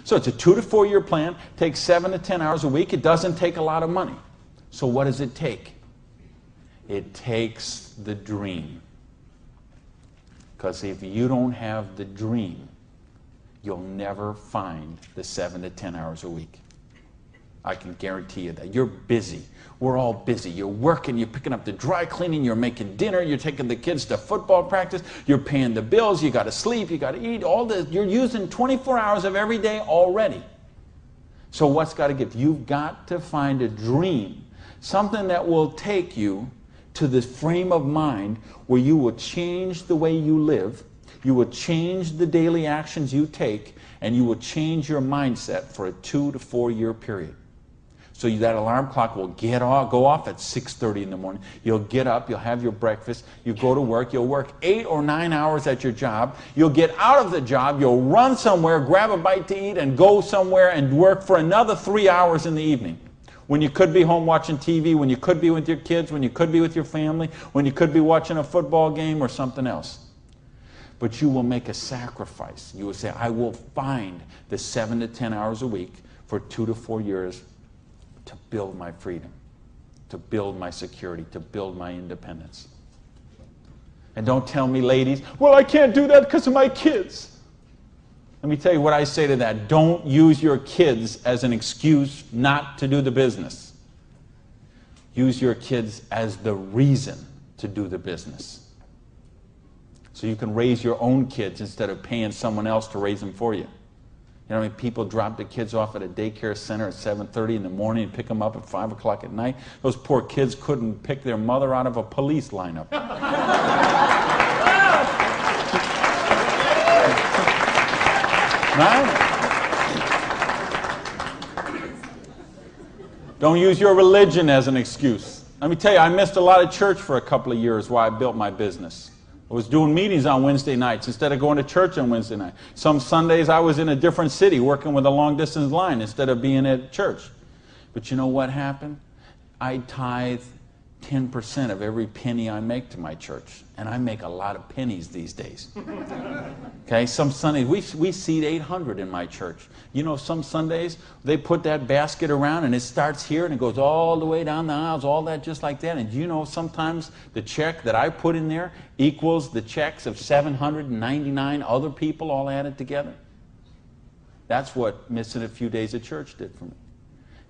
So it's a 2 to 4 year plan, takes 7 to 10 hours a week. It doesn't take a lot of money. So what does it take? It takes the dream. Because if you don't have the dream, you'll never find the 7 to 10 hours a week. I can guarantee you that. You're busy. We're all busy. You're working, you're picking up the dry cleaning, you're making dinner, you're taking the kids to football practice, you're paying the bills, you got to sleep, you got to eat, all this. You're using 24 hours of every day already. So what's got to give? You've got to find a dream, something that will take you to this frame of mind where you will change the way you live, you will change the daily actions you take, and you will change your mindset for a 2 to 4 year period. So that alarm clock will go off at 6:30 in the morning. You'll get up, you'll have your breakfast, you go to work, you'll work 8 or 9 hours at your job, you'll get out of the job, you'll run somewhere, grab a bite to eat, and go somewhere and work for another 3 hours in the evening. When you could be home watching TV, when you could be with your kids, when you could be with your family, when you could be watching a football game or something else. But you will make a sacrifice. You will say, I will find the 7 to 10 hours a week for 2 to 4 years to build my freedom, to build my security, to build my independence. And don't tell me, ladies, well, I can't do that because of my kids. Let me tell you what I say to that. Don't use your kids as an excuse not to do the business. Use your kids as the reason to do the business. So you can raise your own kids instead of paying someone else to raise them for you. You know how many people drop the kids off at a daycare center at 7:30 in the morning and pick them up at 5 o'clock at night? Those poor kids couldn't pick their mother out of a police lineup. Right? Don't use your religion as an excuse. Let me tell you, I missed a lot of church for a couple of years while I built my business. I was doing meetings on Wednesday nights instead of going to church on Wednesday night. Some Sundays I was in a different city working with a long-distance line instead of being at church. But you know what happened? I tithe 10% of every penny I make to my church. And I make a lot of pennies these days. Okay, some Sundays, we seat 800 in my church. You know, some Sundays, they put that basket around and it starts here and it goes all the way down the aisles, all that just like that. And you know, sometimes the check that I put in there equals the checks of 799 other people all added together. That's what missing a few days of church did for me.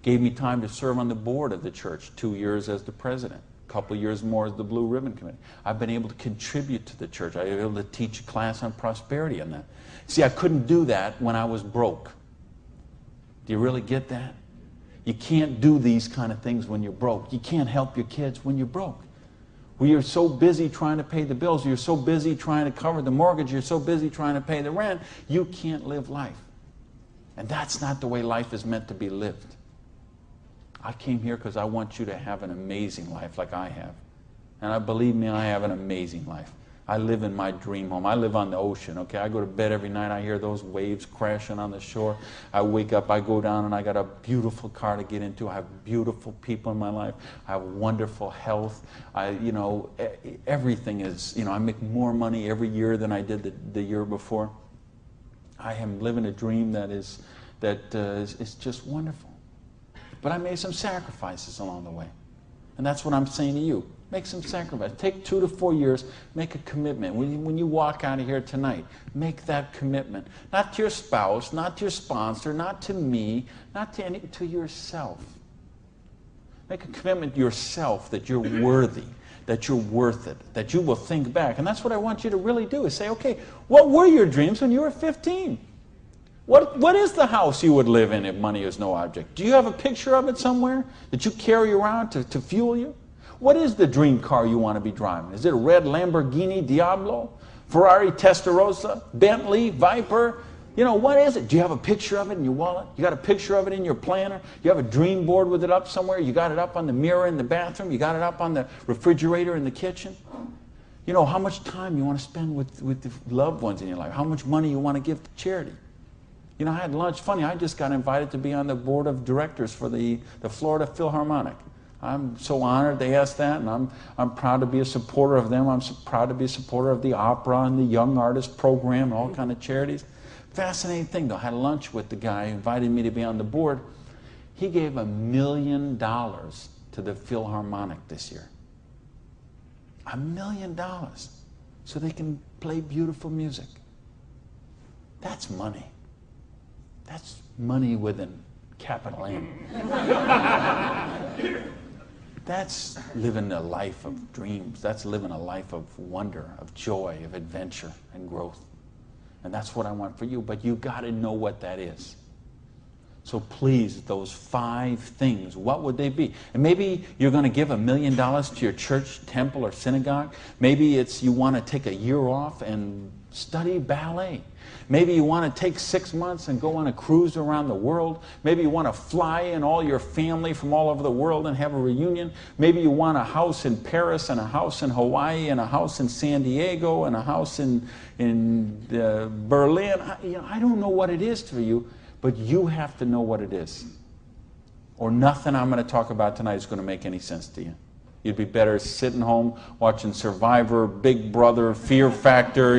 Gave me time to serve on the board of the church, 2 years as the president. A couple of years more as the Blue Ribbon Committee. I've been able to contribute to the church. I've been able to teach a class on prosperity on that. See, I couldn't do that when I was broke. Do you really get that? You can't do these kind of things when you're broke. You can't help your kids when you're broke. When you're so busy trying to pay the bills, you're so busy trying to cover the mortgage, you're so busy trying to pay the rent, you can't live life. And that's not the way life is meant to be lived. I came here because I want you to have an amazing life like I have. And believe me, I have an amazing life. I live in my dream home. I live on the ocean, okay? I go to bed every night. I hear those waves crashing on the shore. I wake up, I go down, and I got a beautiful car to get into. I have beautiful people in my life. I have wonderful health. Everything is, I make more money every year than I did the year before. I am living a dream that is just wonderful. But I made some sacrifices along the way. And that's what I'm saying to you. Make some sacrifices. Take 2 to 4 years. Make a commitment. When you walk out of here tonight, make that commitment. Not to your spouse, not to your sponsor, not to me, not to yourself. Make a commitment to yourself that you're worthy, that you're worth it, that you will think back. And that's what I want you to really do, is say, okay, what were your dreams when you were 15? What is the house you would live in if money is no object? Do you have a picture of it somewhere that you carry around to fuel you? What is the dream car you want to be driving? Is it a red Lamborghini Diablo, Ferrari Testarossa, Bentley, Viper? What is it? Do you have a picture of it in your wallet? You got a picture of it in your planner? You have a dream board with it up somewhere? You got it up on the mirror in the bathroom? You got it up on the refrigerator in the kitchen? How much time you want to spend with the loved ones in your life? How much money you want to give to charity? I had lunch. Funny, I just got invited to be on the board of directors for the Florida Philharmonic. I'm so honored they asked that, and I'm proud to be a supporter of them. I'm so proud to be a supporter of the opera and the Young Artist Program and all kind of charities. Fascinating thing, though. I had lunch with the guy who invited me to be on the board. He gave $1 million to the Philharmonic this year. $1 million. So they can play beautiful music. That's money. That's money with a capital M. That's living a life of dreams. That's living a life of wonder, of joy, of adventure and growth. And that's what I want for you. But you got to know what that is. So please, those 5 things, what would they be? And maybe you're going to give $1 million to your church, temple, or synagogue. Maybe it's you want to take a year off and study ballet. Maybe you want to take 6 months and go on a cruise around the world. Maybe you want to fly in all your family from all over the world and have a reunion. Maybe you want a house in Paris and a house in Hawaii and a house in San Diego and a house in Berlin. I don't know what it is for you, but you have to know what it is. Or nothing I'm going to talk about tonight is going to make any sense to you. You'd be better sitting home watching Survivor, Big Brother, Fear Factor,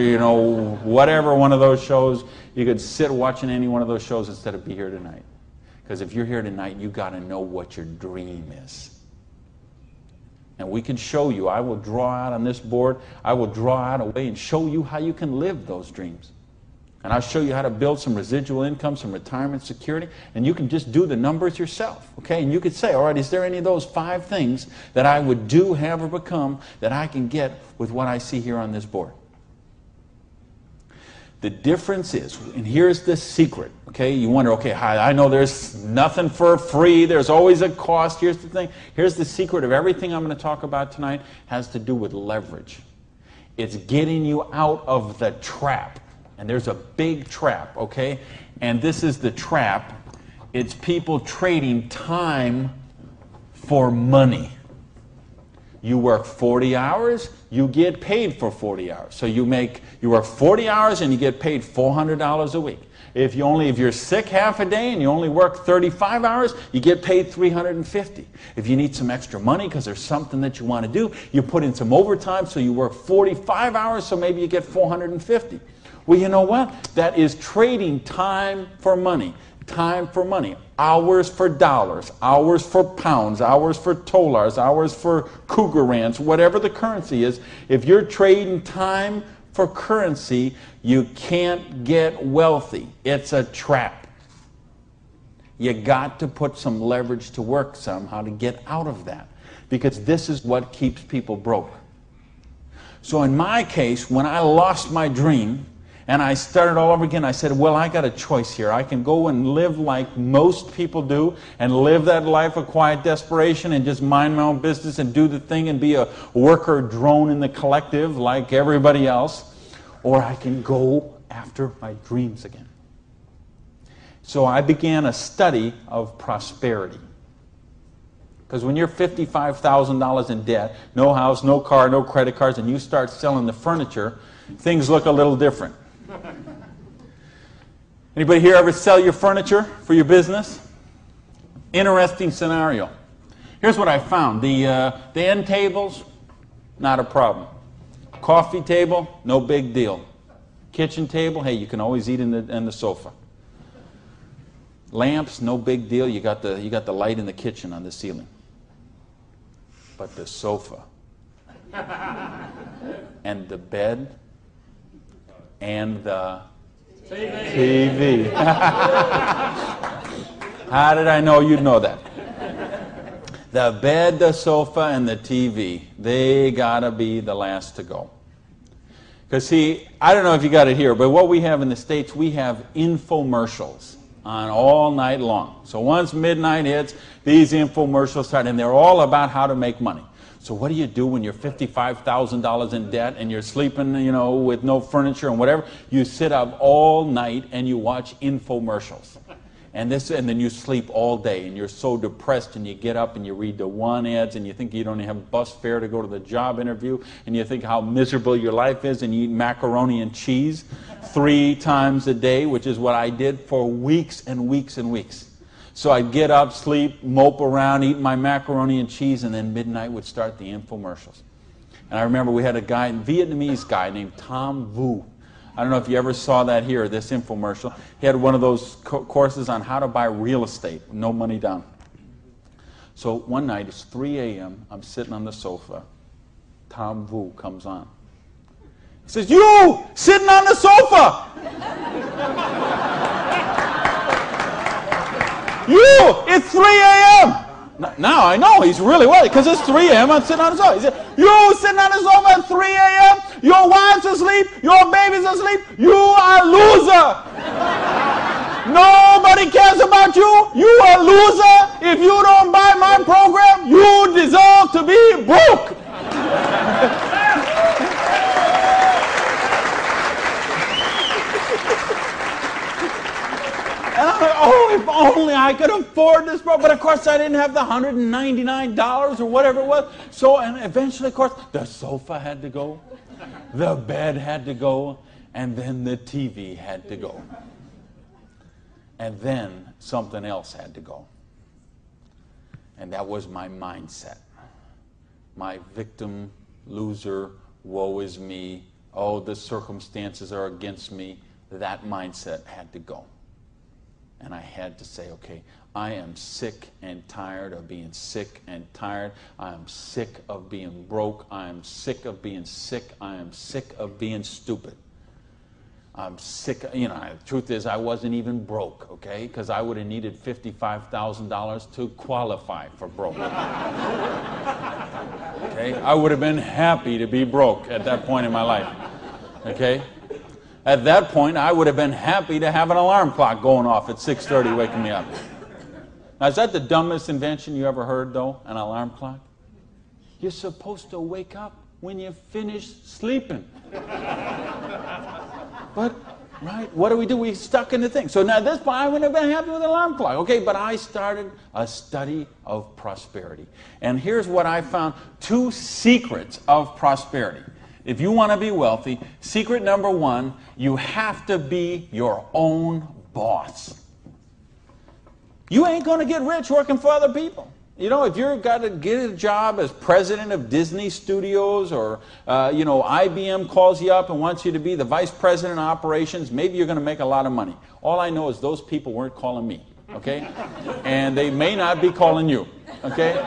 whatever one of those shows. You could sit watching any one of those shows instead of be here tonight. Because if you're here tonight, you got to know what your dream is. And we can show you. I will draw out on this board. I will draw out a way and show you how you can live those dreams. And I'll show you how to build some residual income, some retirement security, and you can just do the numbers yourself, okay? And you could say, all right, is there any of those 5 things that I would do, have, or become that I can get with what I see here on this board? The difference is, and here's the secret, okay? You wonder, okay, I know there's nothing for free. There's always a cost. Here's the thing. Here's the secret of everything I'm going to talk about tonight has to do with leverage. It's getting you out of the trap. And there's a big trap, okay? And this is the trap. It's people trading time for money. You work 40 hours, you get paid for 40 hours. So you work 40 hours and you get paid $400 a week. If you're sick half a day and you only work 35 hours, you get paid $350. If you need some extra money because there's something that you want to do, you put in some overtime, so you work 45 hours, so maybe you get $450. Well, you know what? That is trading time for money. Time for money. Hours for dollars. Hours for pounds. Hours for dollars. Hours for cougar ranch. Whatever the currency is. If you're trading time for currency, you can't get wealthy. It's a trap. You got to put some leverage to work somehow to get out of that. Because this is what keeps people broke. So in my case, when I lost my dream, and I started all over again, I said, well, I got a choice here. I can go and live like most people do and live that life of quiet desperation and just mind my own business and do the thing and be a worker drone in the collective like everybody else. Or I can go after my dreams again. So I began a study of prosperity. Because when you're $55,000 in debt, no house, no car, no credit cards, and you start selling the furniture, things look a little different. Anybody here ever sell your furniture for your business? Interesting scenario. Here's what I found. The end tables, not a problem. Coffee table, no big deal. Kitchen table, hey, you can always eat in the sofa. Lamps, no big deal. You got the light in the kitchen on the ceiling. But the sofa and the bed and the TV. How did I know you'd know that? The bed, the sofa, and the TV, they gotta be the last to go. Because see, I don't know if you got it here, but what we have in the States, we have infomercials on all night long. So once midnight hits, these infomercials start, and they're all about how to make money. So what do you do when you're $55,000 in debt and you're sleeping, with no furniture and whatever? You sit up all night and you watch infomercials. And then you sleep all day and you're so depressed, and you get up and you read the one ads and you think you don't even have bus fare to go to the job interview, and you think how miserable your life is, and you eat macaroni and cheese 3 times a day, which is what I did for weeks and weeks and weeks. So I'd get up, sleep, mope around, eat my macaroni and cheese, and then midnight would start the infomercials. And I remember we had a Vietnamese guy named Vu. I don't know if you ever saw that here, this infomercial. He had one of those courses on how to buy real estate, no money down. So one night, it's 3 a.m., I'm sitting on the sofa. Tom Vu comes on. He says, "You, sitting on the sofa! You, it's 3 a.m. Now I know he's really worried because it's 3 a.m. I'm sitting on the sofa. He said, "You sitting on the sofa at 3 a.m. Your wife's asleep. Your baby's asleep. You are a loser. Nobody cares about you. You are a loser. If you don't buy my program, you deserve to be broke." And I'm like, oh, if only I could afford this. But of course, I didn't have the $199 or whatever it was. So, and eventually, of course, the sofa had to go, the bed had to go, and then the TV had to go. And then something else had to go. And that was my mindset. My victim, loser, woe is me, oh, the circumstances are against me. That mindset had to go. And I had to say, okay, I am sick and tired of being sick and tired. I am sick of being broke. I am sick of being sick. I am sick of being stupid. I'm sick, the truth is I wasn't even broke, okay? Because I would have needed $55,000 to qualify for broke. Okay? I would have been happy to be broke at that point in my life, okay? At that point, I would have been happy to have an alarm clock going off at 6:30 waking me up. Now, is that the dumbest invention you ever heard, though, an alarm clock? You're supposed to wake up when you finish sleeping. But, right, what do? We stuck in the thing. So now at this point, I wouldn't have been happy with an alarm clock. Okay, but I started a study of prosperity. And here's what I found, 2 secrets of prosperity. If you want to be wealthy, secret number 1, you have to be your own boss. You ain't going to get rich working for other people. You know, if you've got to get a job as president of Disney Studios or, IBM calls you up and wants you to be the vice president of operations, maybe you're going to make a lot of money. All I know is those people weren't calling me, okay? And they may not be calling you, okay?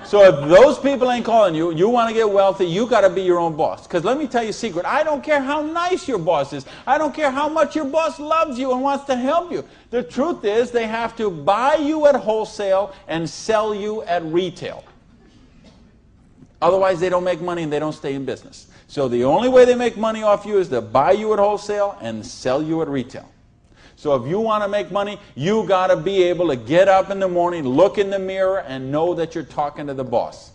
So if those people ain't calling you, you want to get wealthy, you got to be your own boss. Because let me tell you a secret. I don't care how nice your boss is. I don't care how much your boss loves you and wants to help you. The truth is they have to buy you at wholesale and sell you at retail. Otherwise, they don't make money and they don't stay in business. So the only way they make money off you is to buy you at wholesale and sell you at retail. So if you want to make money, you got to be able to get up in the morning, look in the mirror, and know that you're talking to the boss.